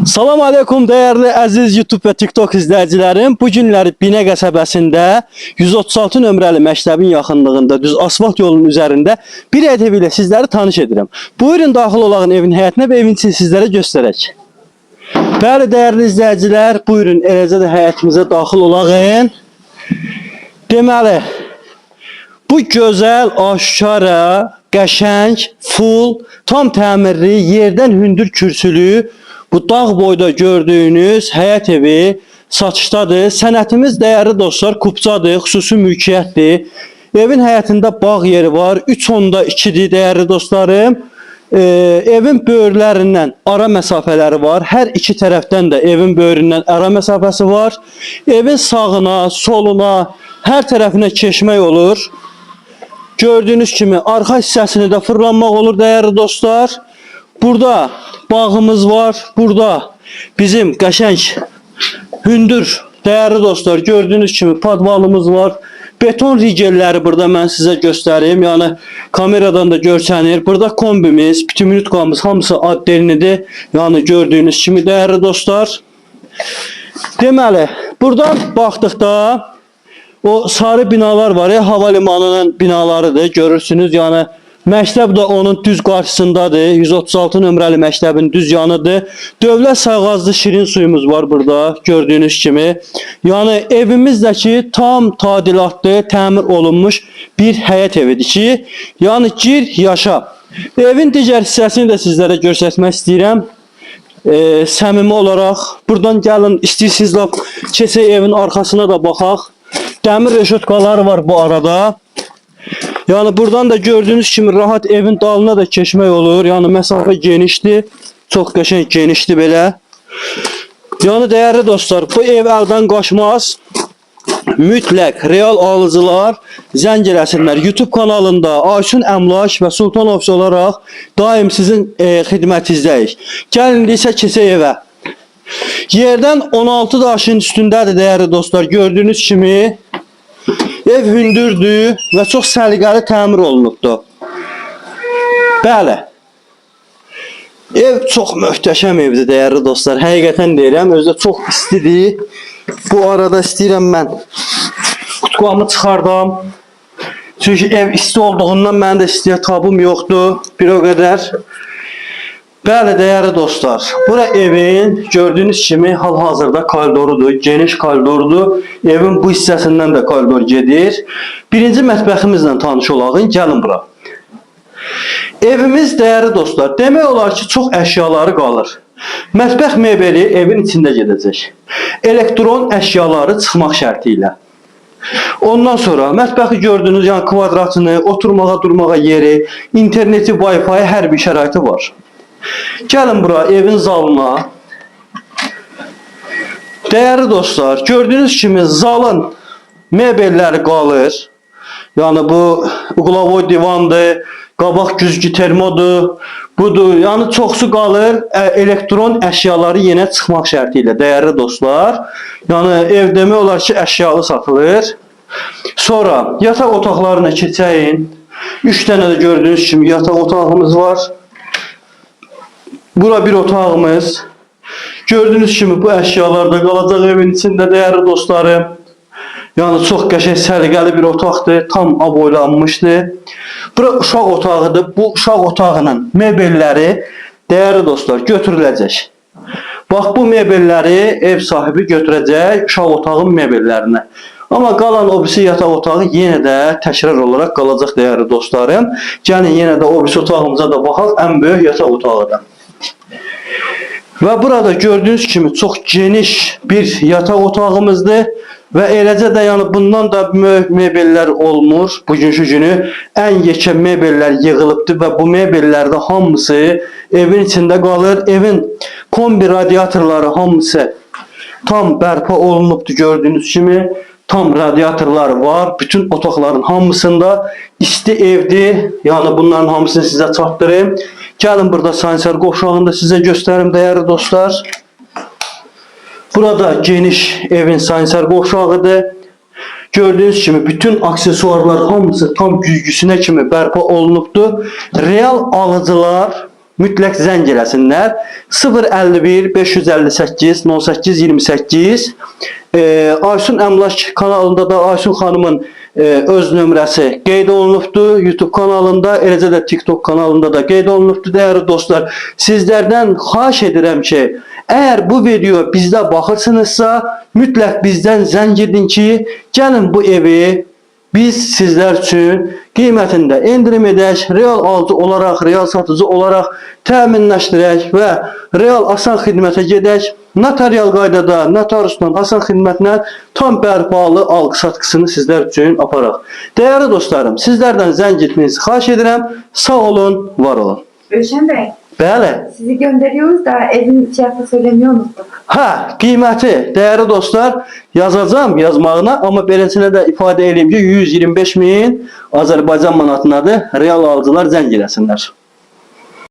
Salam aleykum değerli əziz YouTube və TikTok izləyicilərim. Bu günləri Binə qəsəbəsində 136 nömrəli məktəbin yaxınlığında düz asfalt yolunun üzərində bir ev ilə sizləri tanış edirəm. Buyurun daxil olağın evin həyətinə və evin içini sizlərə göstərək. Bəli değerli izləyicilər, buyurun eləcə də həyətimizə daxil olağın. Deməli, bu gözəl, aşkara, qəşəng, full, tam təmirli, yerdən hündür kürsülü, bu dağ boyda gördüyünüz həyət evi satışdadır. Sənətimiz değerli dostlar Kupcadır, xüsusi mülkiyyətdir. Evin həyətində bağ yeri var, 3.2'dir değerli dostlarım. Evin böyürlərindən ara məsafələri var. Hər iki tərəfdən də evin böyründən ara məsafəsi var. Evin sağına, soluna, hər tərəfinə keçmək olur. Gördüyünüz kimi arxa hissəsini də fırlanmaq olur değerli dostlar. Burada bağımız var. Burada bizim qəşəng, hündür değerli dostlar gördüyünüz kimi padvalımız var. Beton rigelləri burada mən sizə göstəreyim. Yəni kameradan da görsənir. Burada kombimiz, pütümünütqamız hamısı adderinidir. Yəni gördüyünüz kimi değerli dostlar. Deməli, buradan baxdıqda o sarı binalar var ya, havalimanının binalarıdır. Görürsünüz. Yəni məktəb də onun düz qarşısındadır. 136 nömrəli məktəbin düz yanıdır. Dövlət sayğaclı şirin suyumuz var burada gördüyünüz kimi. Yəni evimizdəki tam tadilatlı, təmir olunmuş bir həyət evidir ki, yəni gir, yaşa. Evin digər hissəsini də sizlərə göstərmək istəyirəm. Səmimi olaraq buradan gəlin, istəyirsiniz keçək evin arxasına da baxaq. Dəmir reşotkaları var bu arada. Yani buradan da gördüğünüz kimi rahat evin dalına da keçmək olur. Yani mesafe genişdir. Çox qəşəng genişdir belə. Yani değerli dostlar, bu ev əldən qaçmaz. Mütləq real alıcılar zəng eləsinlər. YouTube kanalında Aysun Əmlak və Sultan Ofis olaraq daim sizin xidmətinizdəyik. Gəlin isə keçək evə. Yerdən 16 daşın üstündədir değerli dostlar. Gördüğünüz kimi ev hündürdür və çox səliqəli təmir olunubdur. Bəli. Ev çox möhtəşəm evdir değerli dostlar. Həqiqətən deyirəm, özü də çox istidir. Bu arada istəyirəm mən qutqamı çıxardam. Çünki ev isti olduğundan mənim də istiyə tabım yoxdur. Bir o qədər. Bəli değerli dostlar, bura evin gördüğünüz kimi hal-hazırda koridorudur, geniş koridordur. Evin bu hissəsindən də koridor gedir. Birinci mətbəximizlə tanış olağın, gəlin bura. Evimiz değerli dostlar, demək olar ki çox əşyaları qalır. Mətbəx mebeli evin içində gedəcək. Elektron əşyaları çıxmaq şərti ilə. Ondan sonra mətbəxi gördüğünüz yəni kvadratını, oturmağa durmağa yeri, interneti, Wi-Fi hər bir şəraiti var. Gəlin bura evin zalına. Değerli dostlar, gördüğünüz kimi zalın mebelləri qalır. Yani bu uqlavoy divandır, qabaq güzgü termodur, budur. Yani çoxsu qalır. Elektron əşyaları yenə çıxmaq şərti ilə değerli dostlar. Yani ev demək olar ki əşyalı satılır. Sonra yataq otaqlarına keçəyin. 3 dənə də gördüğünüz kimi yataq otağımız var. Bura bir otağımız. Gördüğünüz kimi bu əşyalar da qalacaq evin içində değerli dostlarım. Yani çox qəşəng səliqəli bir otaqdır. Tam aboylanmışdır. Bura uşaq otağıdır. Bu uşaq otağının mebelləri değerli dostlar götürüləcək. Bax bu mebelləri ev sahibi götürəcək uşaq otağın mebellərinə. Ama qalan o birisi yataq otağı yenə də təkrar olaraq qalacaq değerli dostlarım. Gəlin yenə də o birisi otağımıza da baxaq. Ən böyük yataq otağıdır. Ve burada gördüğünüz kimi çok geniş bir yatak otağımızdır. Ve eləcə də yani bundan da mebeller olmur. Bugünkü günü en yekə mebeller yığılıbdır ve bu mebellerde hamısı evin içinde qalır. Evin kombi radiatorları hamısı tam bərpa olunubdur gördüğünüz kimi. Tam radyatorlar var. Bütün otaqların hamısında isti evdir. Yani bunların hamısını sizə çatdırayım. Gəlin burada sanitar qovşağını da sizə göstərim değerli dostlar. Burada geniş evin sanitar qovşağıdır. Gördüğünüz kimi bütün aksesuarlar hamısı tam güzgüsünə kimi bərpa olunubdur. Real alıcılar mütləq zəng eləsinlər. 051 558 08 28. Aysun Əmlak kanalında da Aysun xanımın öz nömrəsi qeyd olunubdur. YouTube kanalında, eləcə də TikTok kanalında da qeyd olunubdur. Dəyərli dostlar, sizlərdən xahiş edirəm ki, əgər bu video bizdə baxırsınızsa, mütləq bizdən zəng edin ki, gəlin bu evi biz sizlər üçün qiymətində endirim edək, real alıcı olaraq, real satıcı olaraq təminləşdirək və real asan xidmətə gedək. Notarial qaydada, notariusla asan xidmətlə tam bərpalı alqı-satqısını sizlər üçün aparaq. Dəyərli dostlarım, sizlərdən zəng etmenizi xahiş edirəm. Sağ olun, var olun. Ölşen Bey, Bəli. sizi gönderiyoruz da evin fiyatını söylemeyi unuttuk. Ha, qiyməti, dəyərli dostlar, yazacağım yazmağına, amma beləsinə də ifadə edeyim ki, 125.000 Azərbaycan manatındadır. Real alıcılar zəng eləsinlər.